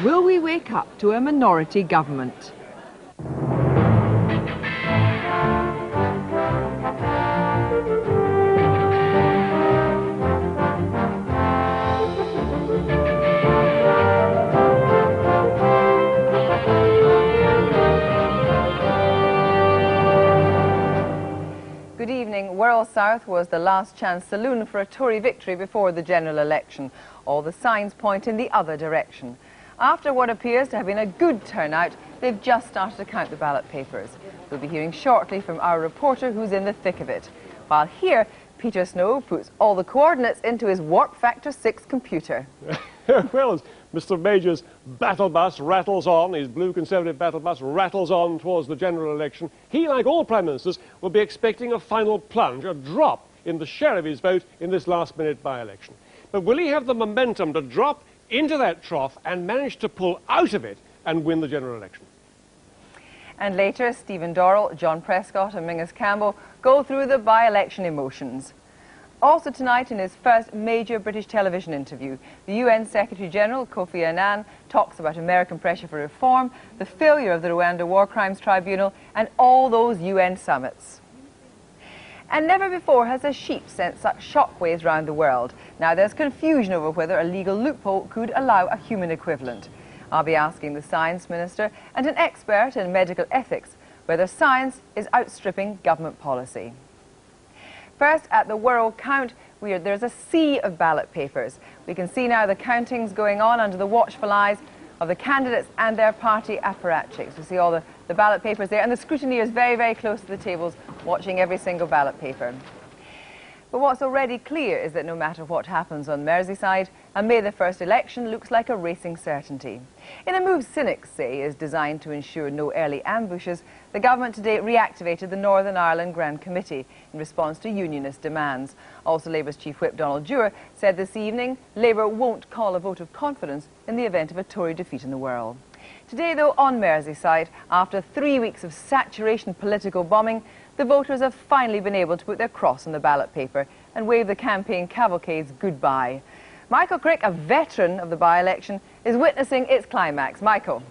Will we wake up to a minority government? Good evening. Wirral South was the last chance saloon for a Tory victory before the general election. All the signs point in the other direction. After what appears to have been a good turnout, they've just started to count the ballot papers. We'll be hearing shortly from our reporter who's in the thick of it. While here, Peter Snow puts all the coordinates into his Wark Factor 6 computer. Well, as Mr Major's battle bus rattles on, his blue Conservative battle bus rattles on towards the general election, he, like all Prime Ministers, will be expecting a final plunge, a drop in the share of his vote in this last-minute by-election. But will he have the momentum to drop into that trough and manage to pull out of it and win the general election? And later, Stephen Dorrell, John Prescott and Menzies Campbell go through the by-election emotions. Also tonight, in his first major British television interview, the UN Secretary-General, Kofi Annan, talks about American pressure for reform, the failure of the Rwanda War Crimes Tribunal, and all those UN summits. And never before has a sheep sent such shockwaves round the world. Now there's confusion over whether a legal loophole could allow a human equivalent. I'll be asking the Science Minister and an expert in medical ethics whether science is outstripping government policy. First, at the Wirral count, there's a sea of ballot papers. We can see now the countings going on under the watchful eyes of the candidates and their party apparatchiks. We see all the ballot papers there, and the scrutineers very, very close to the tables, watching every single ballot paper. But what's already clear is that no matter what happens on Merseyside, a May the 1st election looks like a racing certainty. In a move cynics say is designed to ensure no early ambushes, the government today reactivated the Northern Ireland Grand Committee in response to unionist demands. Also, Labour's Chief Whip Donald Dewar said this evening Labour won't call a vote of confidence in the event of a Tory defeat in the Wirral. Today, though, on Merseyside, after 3 weeks of saturation political bombing, the voters have finally been able to put their cross on the ballot paper and wave the campaign cavalcades goodbye. Michael Crick, a veteran of the by-election, is witnessing its climax. Michael.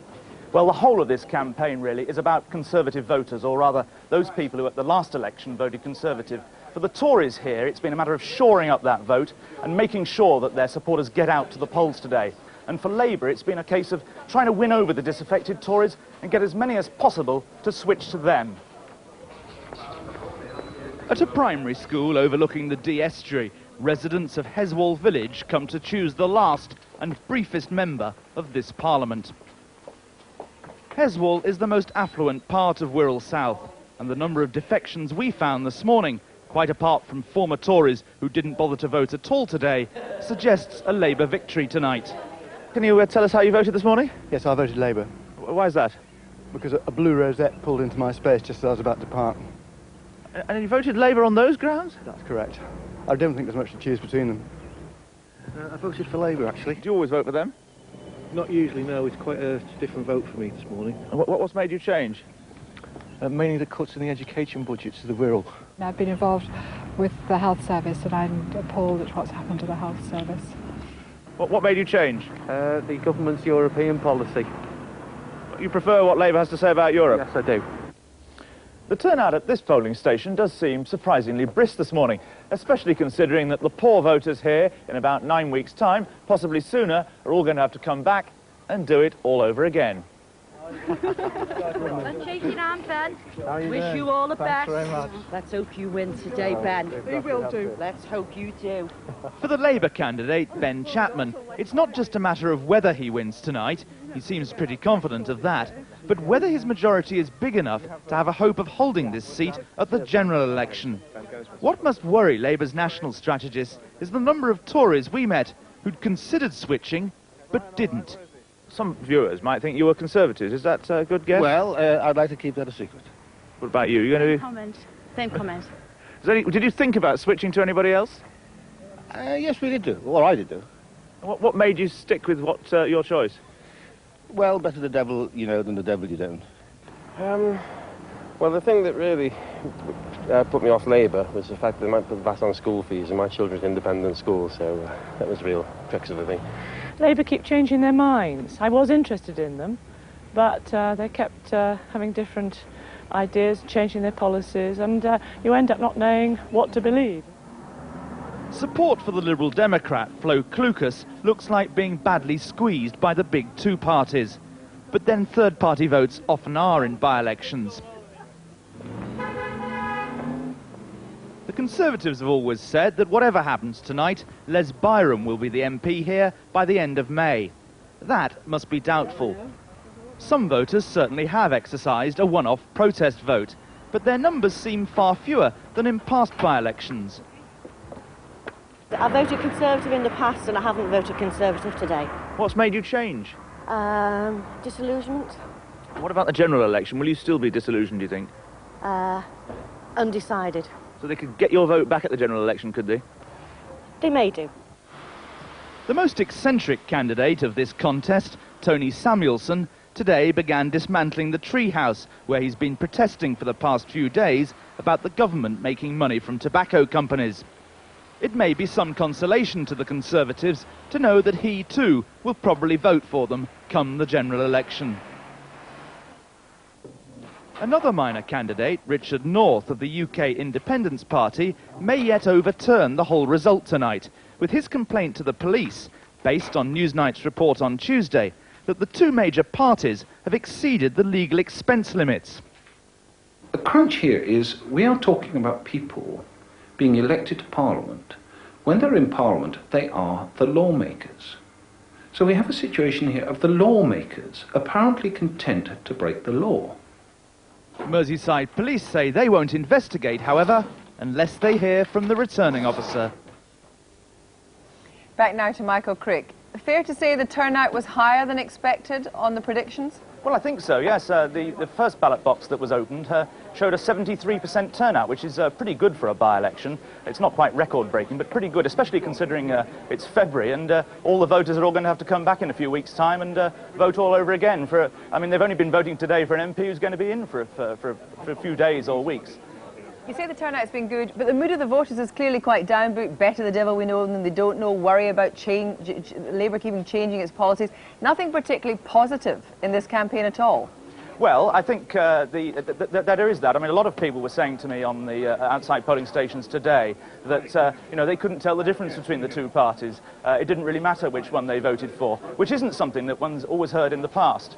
Well, the whole of this campaign, really, is about Conservative voters, or rather, those people who at the last election voted Conservative. For the Tories here, it's been a matter of shoring up that vote and making sure that their supporters get out to the polls today. And for Labour, it's been a case of trying to win over the disaffected Tories and get as many as possible to switch to them. At a primary school overlooking the Dee estuary, residents of Heswall village come to choose the last and briefest member of this parliament. Heswall is the most affluent part of Wirral South, and the number of defections we found this morning, quite apart from former Tories who didn't bother to vote at all today, suggests a Labour victory tonight. Can you tell us how you voted this morning? Yes, I voted Labour. Why is that? Because a blue rosette pulled into my space just as I was about to park. And you voted Labour on those grounds? That's correct. I don't think there's much to choose between them. I voted for Labour, actually. Do you always vote for them? Not usually, no. It's quite a different vote for me this morning. And what's made you change? Mainly the cuts in the education budgets to the Wirral. I've been involved with the health service and I'm appalled at what's happened to the health service. What made you change? The government's European policy. You prefer what Labour has to say about Europe? Yes, I do. The turnout at this polling station does seem surprisingly brisk this morning, especially considering that the poor voters here, in about 9 weeks' time, possibly sooner, are all going to have to come back and do it all over again. And shake your hand, Ben. Wish you all the best. Very much. Let's hope you win today, Ben. We will do. Let's hope you do. For the Labour candidate, Ben Chapman, it's not just a matter of whether he wins tonight, he seems pretty confident of that, but whether his majority is big enough to have a hope of holding this seat at the general election. What must worry Labour's national strategists is the number of Tories we met who'd considered switching, but didn't. Some viewers might think you were Conservatives. Is that a good guess? Well, I'd like to keep that a secret. What about you? You're going to Comment. Same comment. Did you think about switching to anybody else? Yes, we did do. Well, I did do. What made you stick with your choice? Well, better the devil you know than the devil you don't. Well, the thing that really put me off Labour was the fact that they might put VAT on school fees and my children's independent school, so that was the real crux of the thing. Labour keep changing their minds. I was interested in them, but they kept having different ideas, changing their policies, and you end up not knowing what to believe. Support for the Liberal Democrat, Flo Klukas, looks like being badly squeezed by the big two parties. But then third-party votes often are in by-elections. The Conservatives have always said that whatever happens tonight, Les Byram will be the MP here by the end of May. That must be doubtful. Some voters certainly have exercised a one-off protest vote, but their numbers seem far fewer than in past by-elections. I voted Conservative in the past and I haven't voted Conservative today. What's made you change? Disillusionment. What about the general election? Will you still be disillusioned, do you think? Undecided. So they could get your vote back at the general election, could they? They may do. The most eccentric candidate of this contest, Tony Samuelson, today began dismantling the treehouse where he's been protesting for the past few days about the government making money from tobacco companies. It may be some consolation to the Conservatives to know that he too will probably vote for them come the general election. Another minor candidate, Richard North of the UK Independence Party, may yet overturn the whole result tonight, with his complaint to the police, based on Newsnight's report on Tuesday, that the two major parties have exceeded the legal expense limits. The crunch here is we are talking about people being elected to Parliament. When they're in Parliament, they are the lawmakers. So we have a situation here of the lawmakers apparently content to break the law. Merseyside police say they won't investigate, however, unless they hear from the returning officer. Back now to Michael Crick. Fair to say the turnout was higher than expected on the predictions? Well, I think so, yes. The first ballot box that was opened showed a 73% turnout, which is pretty good for a by-election. It's not quite record-breaking, but pretty good, especially considering it's February and all the voters are all going to have to come back in a few weeks' time and vote all over again. I mean, they've only been voting today for an MP who's going to be in for a few days or weeks. You say the turnout's been good, but the mood of the voters is clearly quite downbeat. Better the devil we know than they don't know. Worry about Labour keeping changing its policies. Nothing particularly positive in this campaign at all. Well, I think that there is that. I mean, a lot of people were saying to me on the outside polling stations today that, you know, they couldn't tell the difference between the two parties. It didn't really matter which one they voted for, which isn't something that one's always heard in the past. Do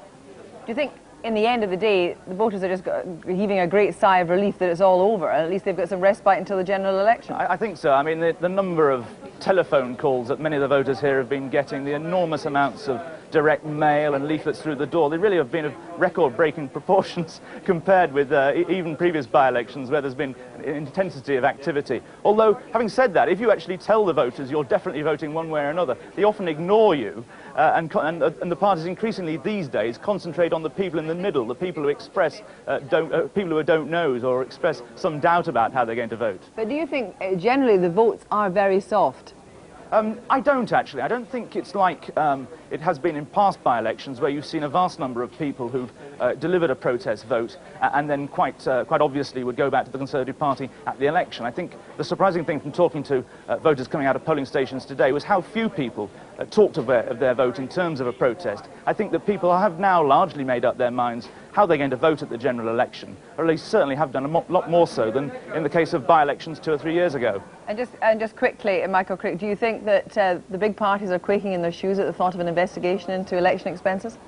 you think, in the end of the day, the voters are just heaving a great sigh of relief that it's all over, and at least they've got some respite until the general election? I think so. I mean, the number of telephone calls that many of the voters here have been getting, the enormous amounts of direct mail and leaflets through the door, they really have been of record-breaking proportions compared with even previous by-elections where there's been intensity of activity. Although, having said that, if you actually tell the voters you're definitely voting one way or another, they often ignore you, and the parties increasingly these days concentrate on the people in the middle, the people who express people who don't knows or express some doubt about how they're going to vote. But do you think generally the votes are very soft? I don't actually. I don't think it's like it has been in past by-elections where you've seen a vast number of people who've delivered a protest vote and then quite obviously would go back to the Conservative Party at the election. I think the surprising thing from talking to voters coming out of polling stations today was how few people talked of their vote in terms of a protest. I think that people have now largely made up their minds how they're going to vote at the general election, or at least certainly have done a lot more so than in the case of by-elections 2 or 3 years ago. And just quickly, Michael Crick, do you think that the big parties are quaking in their shoes at the thought of an investigation into election expenses?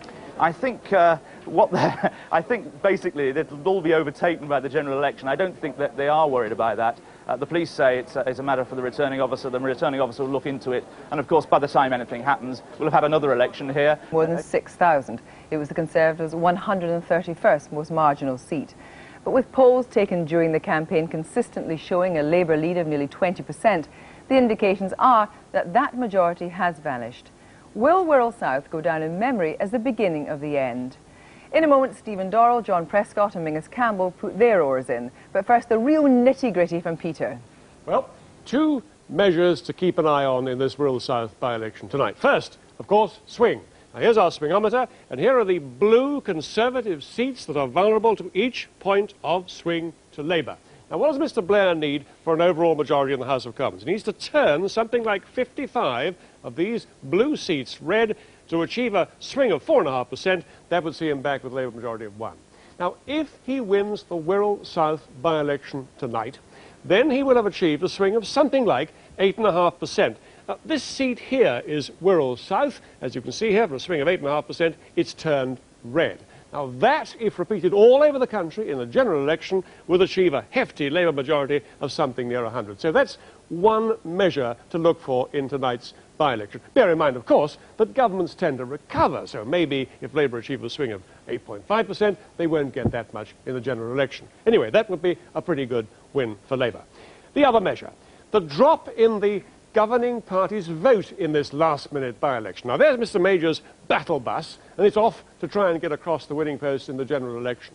I think I think basically it'll all be overtaken by the general election. I don't think that they are worried about that. The police say it's a matter for the returning officer. The returning officer will look into it, and of course, by the time anything happens, we'll have had another election here. More than 6,000. It was the Conservatives' 131st most marginal seat. But with polls taken during the campaign consistently showing a Labour lead of nearly 20%, the indications are that that majority has vanished. Will Wirral South go down in memory as the beginning of the end? In a moment, Stephen Dorrell, John Prescott and Menzies Campbell put their oars in. But first, the real nitty-gritty from Peter. Well, 2 measures to keep an eye on in this Wirral South by-election tonight. First, of course, swing. Now, here's our swingometer, and here are the blue Conservative seats that are vulnerable to each point of swing to Labour. Now, what does Mr. Blair need for an overall majority in the House of Commons? He needs to turn something like 55 of these blue seats red to achieve a swing of 4.5%. That would see him back with a Labour majority of 1. Now, if he wins the Wirral South by-election tonight, then he will have achieved a swing of something like 8.5%. Now, this seat here is Wirral South. As you can see here, for a swing of 8.5%, it's turned red. Now, that, if repeated all over the country in the general election, would achieve a hefty Labour majority of something near 100. So that's one measure to look for in tonight's by-election. Bear in mind, of course, that governments tend to recover, so maybe if Labour achieve a swing of 8.5%, they won't get that much in the general election. Anyway, that would be a pretty good win for Labour. The other measure, the drop in the governing party's vote in this last-minute by-election. Now, there's Mr. Major's battle bus, and it's off to try and get across the winning post in the general election.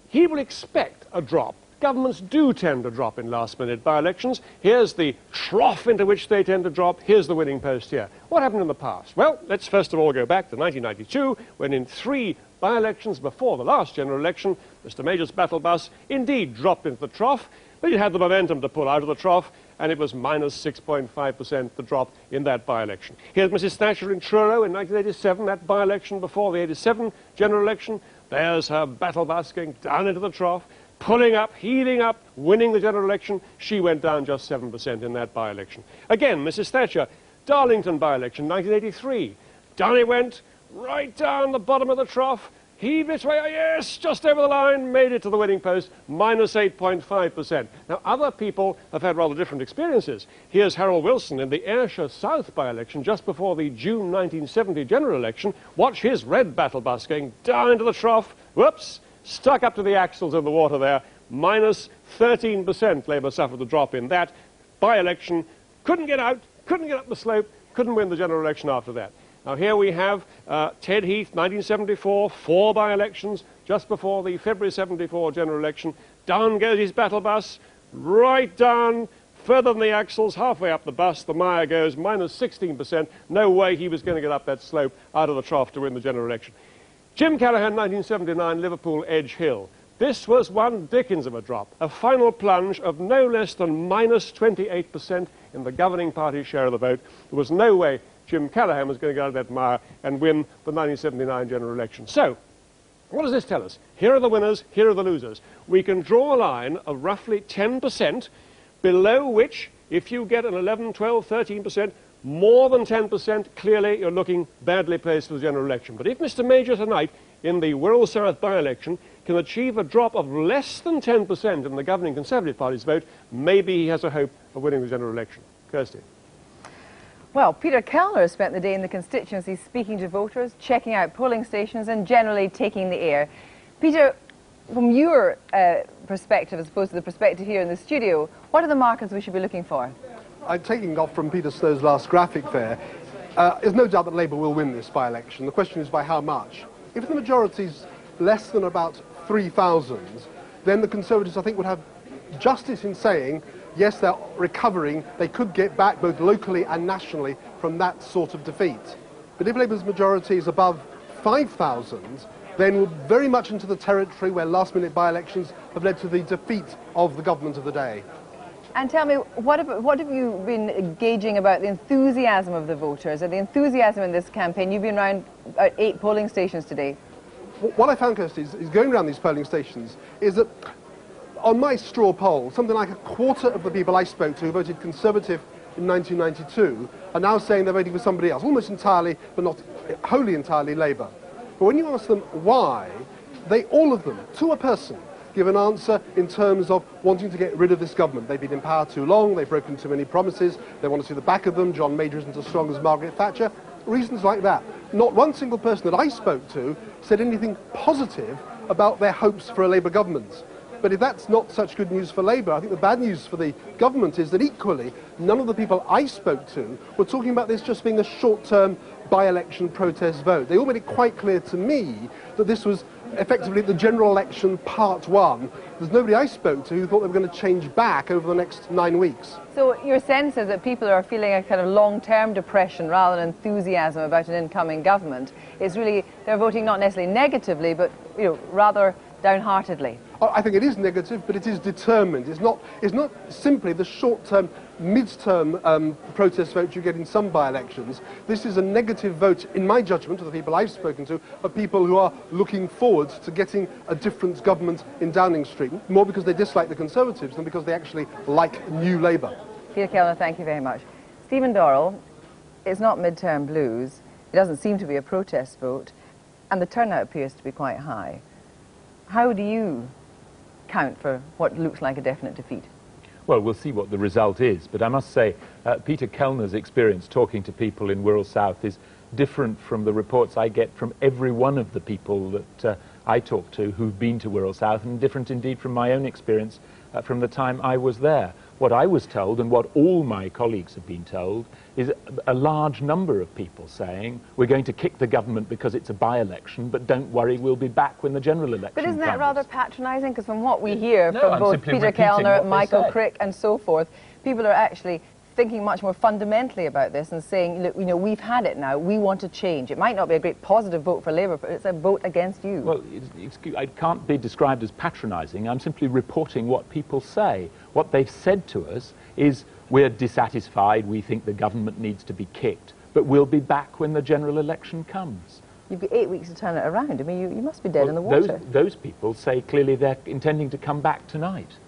He will expect a drop. Governments do tend to drop in last-minute by-elections. Here's the trough into which they tend to drop. Here's the winning post here. What happened in the past? Well, let's first of all go back to 1992, when in 3 by-elections before the last general election, Mr. Major's battle bus indeed dropped into the trough, but it had the momentum to pull out of the trough, and it was minus 6.5% the drop in that by-election. Here's Mrs. Thatcher in Truro in 1987, that by-election before the 87 general election. There's her battle bus going down into the trough, pulling up, heaving up, winning the general election. She went down just 7% in that by-election. Again, Mrs. Thatcher, Darlington by-election, 1983. Down it went, right down the bottom of the trough, heaved its way, yes, just over the line, made it to the winning post, minus 8.5%. Now, other people have had rather different experiences. Here's Harold Wilson in the Ayrshire South by-election just before the June 1970 general election. Watch his red battle bus going down into the trough, whoops, stuck up to the axles in the water there, minus 13%. Labour suffered a drop in that by-election, couldn't get out, couldn't get up the slope, couldn't win the general election after that. Now, here we have Ted Heath, 1974, 4 by-elections, just before the February 74 general election. Down goes his battle bus, right down, further than the axles, halfway up the bus, the mire goes, minus 16%. No way he was going to get up that slope out of the trough to win the general election. Jim Callaghan, 1979, Liverpool Edge Hill. This was one dickens of a drop, a final plunge of no less than minus 28% in the governing party's share of the vote. There was no way Jim Callaghan was going to get out of that mire and win the 1979 general election. So, what does this tell us? Here are the winners, here are the losers. We can draw a line of roughly 10%, below which, if you get an 11, 12, 13%, more than 10%, clearly you're looking badly placed for the general election. But if Mr. Major tonight, in the Wirral South by-election, can achieve a drop of less than 10% in the governing Conservative Party's vote, maybe he has a hope of winning the general election. Kirsty. Well, Peter Kellner spent the day in the constituency speaking to voters, checking out polling stations and generally taking the air. Peter, from your perspective, as opposed to the perspective here in the studio, what are the markers we should be looking for? I'm taking off from Peter Snow's last graphic there. There's no doubt that Labour will win this by-election. The question is by how much. If the majority is less than about 3,000, then the Conservatives, I think, would have justice in saying, yes, they're recovering, they could get back both locally and nationally from that sort of defeat. But if Labour's majority is above 5,000, then we're very much into the territory where last-minute by-elections have led to the defeat of the government of the day. And tell me, what have you been gauging about the enthusiasm of the voters, or the enthusiasm in this campaign? You've been around 8 polling stations today. What I found, Kirsty, is going around these polling stations is that on my straw poll, something like a quarter of the people I spoke to who voted Conservative in 1992 are now saying they're voting for somebody else, almost entirely, but not wholly entirely, Labour. But when you ask them why, they, all of them, to a person, give an answer in terms of wanting to get rid of this government. They've been in power too long, they've broken too many promises, they want to see the back of them, John Major isn't as strong as Margaret Thatcher, reasons like that. Not one single person that I spoke to said anything positive about their hopes for a Labour government. But if that's not such good news for Labour, I think the bad news for the government is that equally, none of the people I spoke to were talking about this just being a short-term by-election protest vote. They all made it quite clear to me that this was effectively the general election part 1. There's nobody I spoke to who thought they were going to change back over the next 9 weeks. So your sense is that people are feeling a kind of long-term depression rather than enthusiasm about an incoming government. It's really, they're voting not necessarily negatively, but rather downheartedly. I think it is negative, but it is determined. It's not simply the short-term, mid-term protest vote you get in some by-elections. This is a negative vote, in my judgment, of the people I've spoken to, of people who are looking forward to getting a different government in Downing Street, more because they dislike the Conservatives than because they actually like New Labour. Peter Kellner, thank you very much. Stephen Dorrell, it's not mid-term blues. It doesn't seem to be a protest vote, and the turnout appears to be quite high. How do you count for what looks like a definite defeat? Well, we'll see what the result is, but I must say Peter Kellner's experience talking to people in Wirral South is different from the reports I get from every one of the people that I talk to who've been to Wirral South, and different indeed from my own experience from the time I was there. What I was told, and what all my colleagues have been told, is a large number of people saying, we're going to kick the government because it's a by-election, but don't worry, we'll be back when the general election But isn't that comes. rather patronising? Because from what we hear from both Peter Kellner, Michael Crick and so forth, people are actually thinking much more fundamentally about this and saying, look, you know, we've had it now, we want to change. It might not be a great positive vote for Labour, but it's a vote against you. Well, it can't be described as patronising. I'm simply reporting what people say. What they've said to us is, we're dissatisfied, we think the government needs to be kicked, but we'll be back when the general election comes. You've got 8 weeks to turn it around. I mean, you must be dead in the water. Those people say clearly they're intending to come back tonight.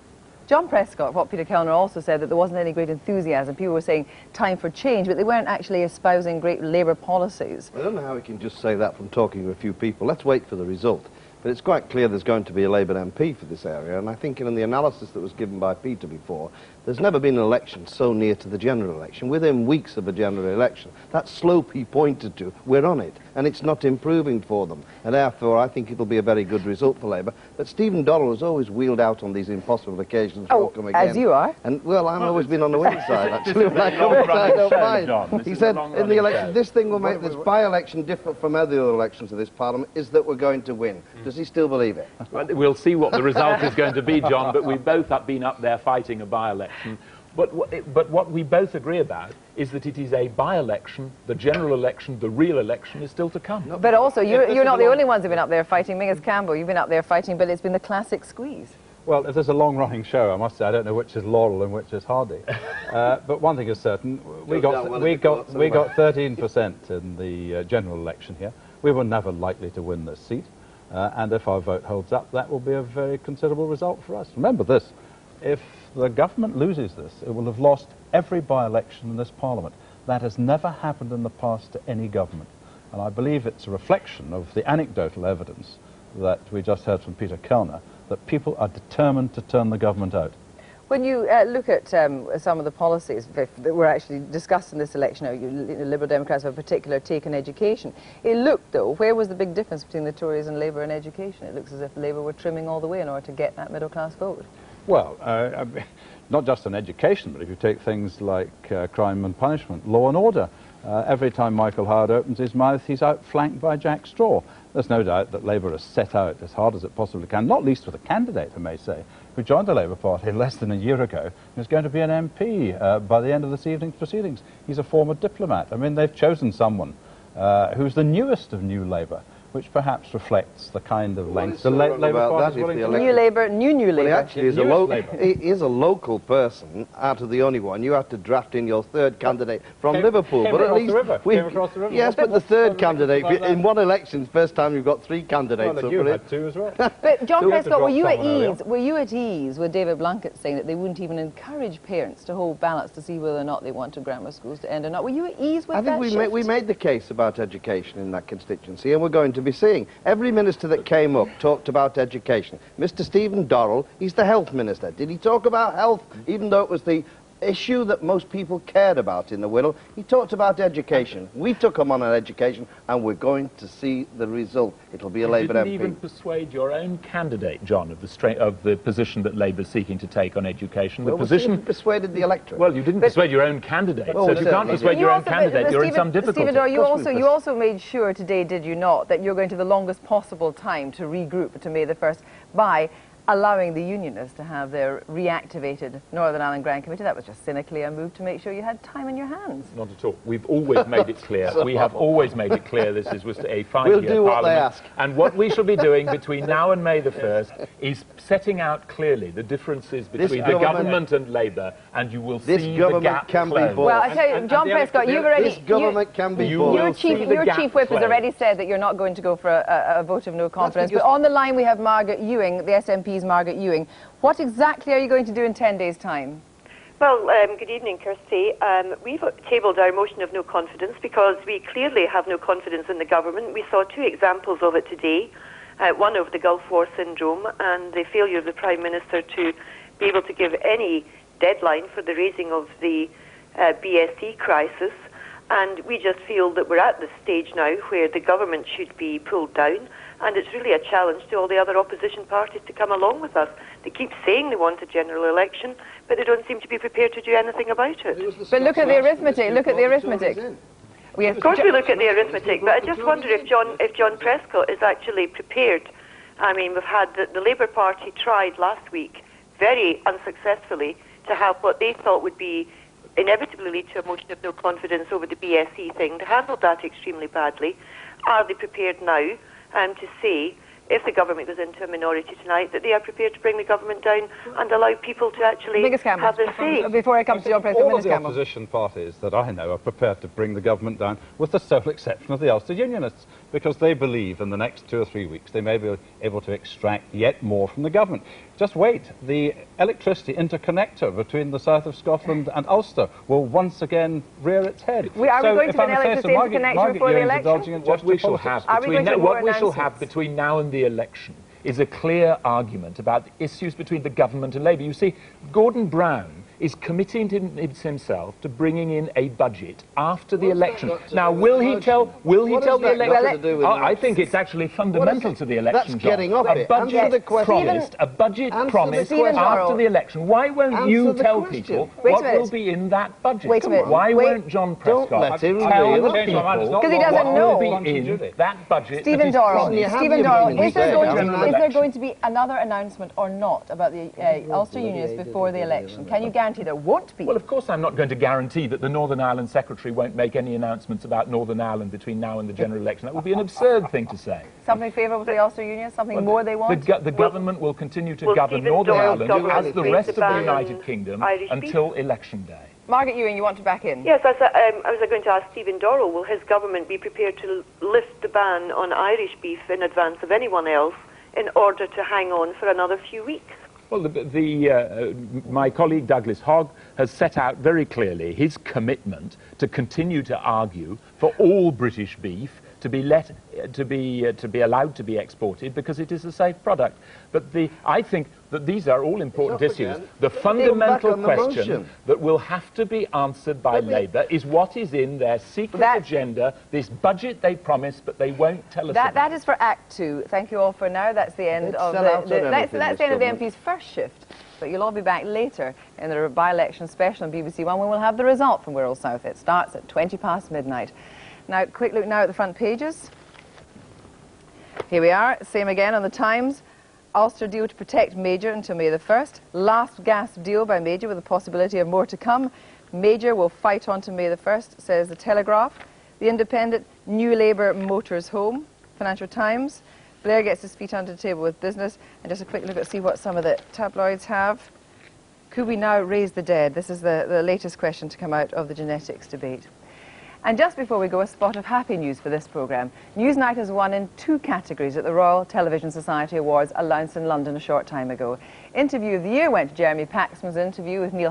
John Prescott, what Peter Kellner also said, that there wasn't any great enthusiasm. People were saying time for change, but they weren't actually espousing great Labour policies. I don't know how we can just say that from talking to a few people. Let's wait for the result. But it's quite clear there's going to be a Labour MP for this area, and I think in the analysis that was given by Peter before, there's never been an election so near to the general election, within weeks of a general election. That slope he pointed to, we're on it, and it's not improving for them. And therefore, I think it'll be a very good result for Labour. But Stephen Dorrell has always wheeled out on these impossible occasions. Welcome again. As you are. And, well, I've always been on the winning side, actually. When I come inside, I don't mind. He said, in the election, this thing will make this by-election different from other elections of this Parliament, is that we're going to win. Does he still believe it? Well, we'll see what the result is going to be, John, but we've both been up there fighting a by-election. But what we both agree about is that it is a by-election, the general election, the real election is still to come. But also, you're not the only ones who've been up there fighting. Menzies Campbell, you've been up there fighting, but it's been the classic squeeze. Well, if there's a long-running show, I must say, I don't know which is Laurel and which is Hardy. But one thing is certain, we got 13% in the general election here. We were never likely to win this seat. And if our vote holds up, that will be a very considerable result for us. Remember this, if the government loses this, it will have lost every by-election in this Parliament. That has never happened in the past to any government. And I believe it's a reflection of the anecdotal evidence that we just heard from Peter Kellner, that people are determined to turn the government out. When you look at some of the policies that were actually discussed in this election, Liberal Democrats have a particular take on education. It looked, though, where was the big difference between the Tories and Labour in education? It looks as if Labour were trimming all the way in order to get that middle-class vote. Well, not just in education, but if you take things like crime and punishment, law and order, every time Michael Howard opens his mouth, he's outflanked by Jack Straw. There's no doubt that Labour has set out as hard as it possibly can, not least with a candidate, I may say, who joined the Labour Party less than a year ago and is going to be an MP by the end of this evening's proceedings. He's a former diplomat. I mean, they've chosen someone who's the newest of New Labour, which perhaps reflects the kind of length the Labour Party is willing to New Labour, new Labour. Well, he actually is he is a local person out of the only one. You have to draft in your third candidate from Liverpool. Came but at least across the river. Yes, but the third candidate, in one election, first time you've got three candidates. Well, you had two as well. But John Prescott, were you at ease with David Blunkett saying that they wouldn't even encourage parents to hold ballots to see whether or not they wanted grammar schools to end or not? Were you at ease with that? I think we made the case about education in that constituency, and we're going to be seeing. Every minister that came up talked about education. Mr. Stephen Dorrell, he's the health minister. Did he talk about health, even though it was the issue that most people cared about in the Wirral? He talked about education. We took him on education, and we're going to see the result. It'll be a Labour MP. You didn't even persuade your own candidate, John, of the position that Labour's seeking to take on education. Well, we persuaded the electorate. Well, you didn't persuade your own candidate. So if you can't persuade your own candidate, you're in some difficulty. Stephen Dorrell, you also made sure today, did you not, that you're going to have the longest possible time to regroup to May the 1st by, allowing the Unionists to have their reactivated Northern Ireland Grand Committee. That was just cynically a move to make sure you had time in your hands. Not at all. We've always made it clear. We have always made it clear this was a 5-year We'll do what they Parliament. ask. And what we shall be doing between now and May the 1st is setting out clearly the differences between the government and Labour, and you will see the gap close. Well, I tell you, John Prescott, you've already... This government can be bought. Your chief whip has already said that you're not going to go for a vote of no confidence. But on the line we have Margaret Ewing, the SNP's Margaret Ewing. What exactly are you going to do in 10 days' time? Well, good evening, Kirsty. We've tabled our motion of no confidence because we clearly have no confidence in the government. We saw 2 examples of it today, one of the Gulf War syndrome and the failure of the Prime Minister to be able to give any deadline for the raising of the BSE crisis. And we just feel that we're at the stage now where the government should be pulled down, and it's really a challenge to all the other opposition parties to come along with us. They keep saying they want a general election, but they don't seem to be prepared to do anything about it. But look at the arithmetic, look at the arithmetic. Of course we look at the arithmetic, but I just wonder if John Prescott is actually prepared. I mean, we've had the Labour Party tried last week, very unsuccessfully, to have what they thought would be inevitably lead to a motion of no confidence over the BSE thing. They handled that extremely badly. Are they prepared now to say, if the government goes into a minority tonight, that they are prepared to bring the government down and allow people to actually have their say? Before I come to John Prescott, all of the opposition parties that I know are prepared to bring the government down, with the sole exception of the Ulster Unionists, because they believe in the next 2 or 3 weeks they may be able to extract yet more from the government. Just wait, the electricity interconnector between the south of Scotland and Ulster will once again rear its head. Are we going to an electricity interconnection before the election? What we shall have between now and the election is a clear argument about the issues between the government and Labour. You see, Gordon Brown is committing himself to bringing in a budget after the election. Now, will he tell the election? I think it's actually fundamental to the election. That's getting off it. A budget promised after the election. Why won't you tell people what will be in that budget? Wait a minute. Why won't John Prescott tell the people because he doesn't know what will be in that budget? Stephen Dorrell, is there going to be another announcement or not about the Ulster Unionists before the election? Can you guarantee there won't be? Well, of course I'm not going to guarantee that the Northern Ireland Secretary won't make any announcements about Northern Ireland between now and the general election. That would be an absurd thing to say. Something favourable to the Ulster Unionists? Something more they want? The government will continue to govern Northern Ireland as the rest of the United Kingdom until election day. Margaret Ewing, you want to back in? Yes, I was going to ask Stephen Dorrell, will his government be prepared to lift the ban on Irish beef in advance of anyone else in order to hang on for another few weeks? Well, my colleague Douglas Hogg has set out very clearly his commitment to continue to argue for all British beef to be allowed to be exported because it is a safe product. But I think that these are all important issues. The fundamental question that will have to be answered by Labour is what is in their secret agenda, this budget they promised but they won't tell us about. That is for Act 2. Thank you all for now. That's the end of that's the end of the MP's first shift. But you'll all be back later in the by-election special on BBC One when we'll have the result from Wirral South. It starts at 20 past midnight. Now, quick look now at the front pages. Here we are, same again on the Times. Ulster deal to protect Major until May the 1st. Last gasp deal by Major with the possibility of more to come. Major will fight on to May the 1st, says the Telegraph. The Independent, New Labour motors home. Financial Times. Blair gets his feet under the table with business. And just a quick look at see what some of the tabloids have. Could we now raise the dead? This is the latest question to come out of the genetics debate. And just before we go, a spot of happy news for this programme. Newsnight has won in 2 categories at the Royal Television Society Awards announced in London a short time ago. Interview of the Year went to Jeremy Paxman's interview with Neil